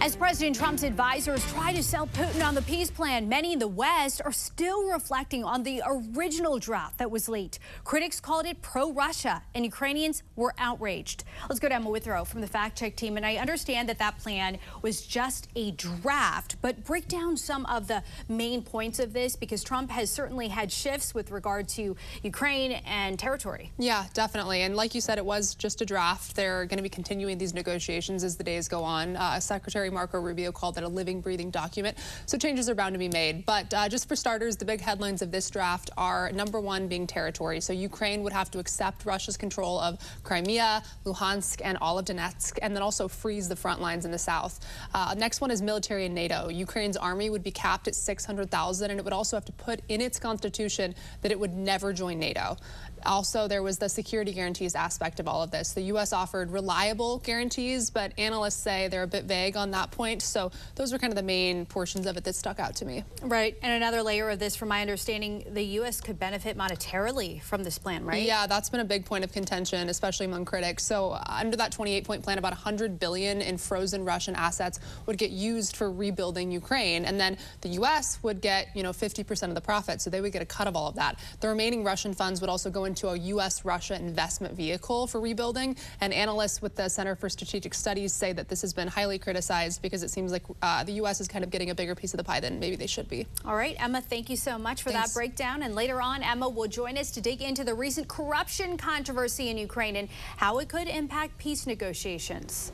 As President Trump's advisors try to sell Putin on the peace plan, many in the West are still reflecting on the original draft that was leaked. Critics called it pro-Russia, and Ukrainians were outraged. Let's go to Emma Withrow from the fact-check team. And I understand that that plan was just a draft, but break down some of the main points of this, because Trump has certainly had shifts with regard to Ukraine and territory. Yeah, definitely. And like you said, it was just a draft. They're going to be continuing these negotiations as the days go on. Secretary Marco Rubio called it a living, breathing document. So changes are bound to be made. But just for starters, the big headlines of this draft are number one being territory. So Ukraine would have to accept Russia's control of Crimea, Luhansk, and all of Donetsk, and then also freeze the front lines in the south. Next one is military and NATO. Ukraine's army would be capped at 600,000, and it would also have to put in its constitution that it would never join NATO. Also, there was the security guarantees aspect of all of this. The U.S. offered reliable guarantees, but analysts say they're a bit vague on that point. So those were kind of the main portions of it that stuck out to me. Right. And another layer of this, from my understanding, the U.S. could benefit monetarily from this plan, right? Yeah, that's been a big point of contention, especially among critics. So under that 28-point plan, about $100 billion in frozen Russian assets would get used for rebuilding Ukraine. And then the U.S. would get, 50% of the profit. So they would get a cut of all of that. The remaining Russian funds would also go into a U.S.-Russia investment vehicle for rebuilding. And analysts with the Center for Strategic Studies say that this has been highly criticized because it seems like the U.S. is kind of getting a bigger piece of the pie than maybe they should be. All right, Emma, thank you so much for that breakdown. And later on, Emma will join us to dig into the recent corruption controversy in Ukraine and how it could impact peace negotiations.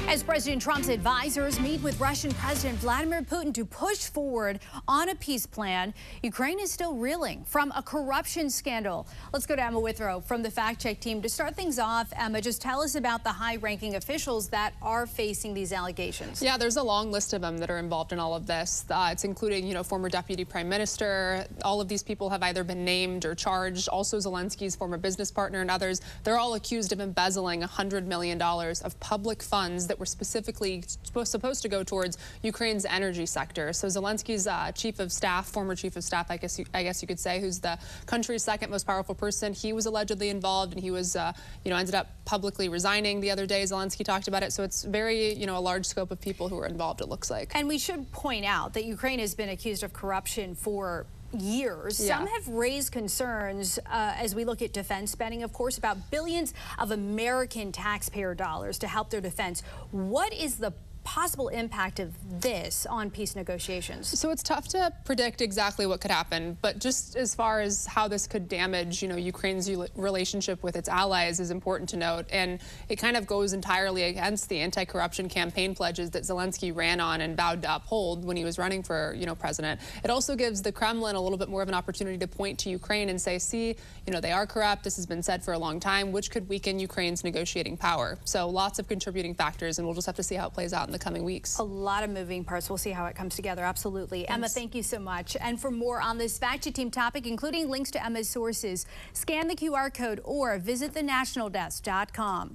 As President Trump's advisors meet with Russian President Vladimir Putin to push forward on a peace plan, Ukraine is still reeling from a corruption scandal. Let's go to Emma Withrow from the fact-check team. To start things off, Emma, just tell us about the high-ranking officials that are facing these allegations. Yeah, there's a long list of them that are involved in all of this. It's including, former deputy prime minister. All of these people have either been named or charged. Also, Zelensky's former business partner and others. They're all accused of embezzling $100 million of public funds that were specifically supposed to go towards Ukraine's energy sector. So Zelensky's chief of staff, former chief of staff, I guess you could say, who's the country's second most powerful person, he was allegedly involved, and he was, ended up publicly resigning the other day. Zelensky talked about it. So it's very, a large scope of people who are involved, it looks like. And we should point out that Ukraine has been accused of corruption for years. Yeah. Some have raised concerns as we look at defense spending, of course, about billions of American taxpayer dollars to help their defense. What is the possible impact of this on peace negotiations? So it's tough to predict exactly what could happen, but just as far as how this could damage, Ukraine's relationship with its allies is important to note. And it kind of goes entirely against the anti-corruption campaign pledges that Zelensky ran on and vowed to uphold when he was running for, president. It also gives the Kremlin a little bit more of an opportunity to point to Ukraine and say, see, they are corrupt. This has been said for a long time, which could weaken Ukraine's negotiating power. So lots of contributing factors, and we'll just have to see how it plays out in the coming weeks. A lot of moving parts. We'll see how it comes together. Absolutely. Thanks. Emma, thank you so much. And for more on this fact-check team topic, including links to Emma's sources, scan the QR code or visit thenationaldesk.com.